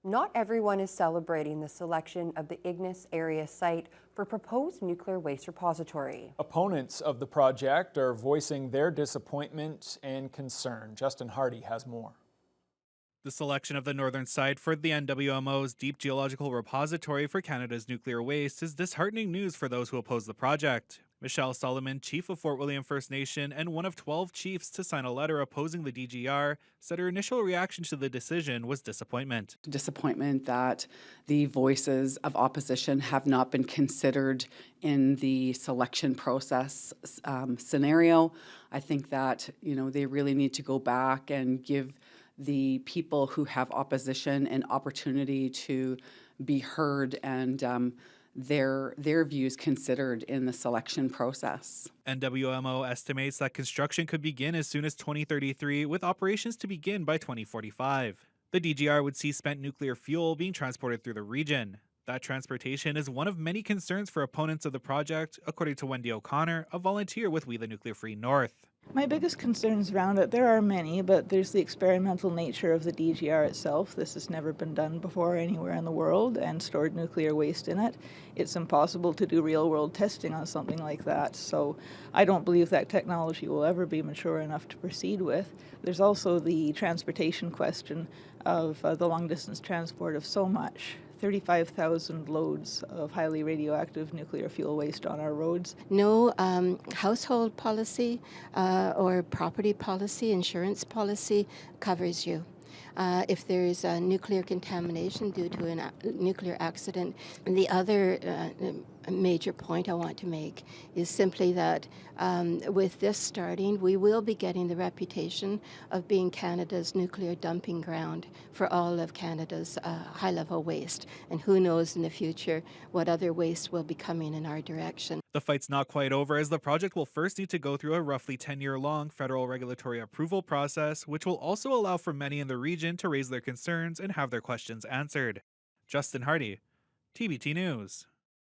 Not everyone is celebrating the selection of the Ignace area site for proposed nuclear waste repository. Opponents of the project are voicing their disappointment and concern. Justin Hardy has more. The selection of the northern site for the NWMO's Deep Geological Repository for Canada's nuclear waste is disheartening news for those who oppose the project. Michelle Solomon, chief of Fort William First Nation and one of 12 chiefs to sign a letter opposing the DGR, said her initial reaction to the decision was disappointment. Disappointment that the voices of opposition have not been considered in the selection process scenario. I think that, they really need to go back and give the people who have opposition an opportunity to be heard and their views considered in the selection process. NWMO estimates that construction could begin as soon as 2033, with operations to begin by 2045. The DGR would see spent nuclear fuel being transported through the region. That transportation is one of many concerns for opponents of the project, according to Wendy O'Connor, a volunteer with We the Nuclear Free North. My biggest concerns around it, there are many, but there's the experimental nature of the DGR itself. This has never been done before anywhere in the world, and stored nuclear waste in it. It's impossible to do real-world testing on something like that, so I don't believe that technology will ever be mature enough to proceed with. There's also the transportation question of the long-distance transport of so much. 35,000 loads of highly radioactive nuclear fuel waste on our roads. No household policy or property policy, insurance policy covers you. If there is a nuclear contamination due to a nuclear accident. And the other major point I want to make is simply that with this starting, we will be getting the reputation of being Canada's nuclear dumping ground for all of Canada's high-level waste. And who knows in the future what other waste will be coming in our direction. The fight's not quite over, as the project will first need to go through a roughly 10-year-long federal regulatory approval process, which will also allow for many in the region to raise their concerns and have their questions answered. Justin Hardy, TBT News.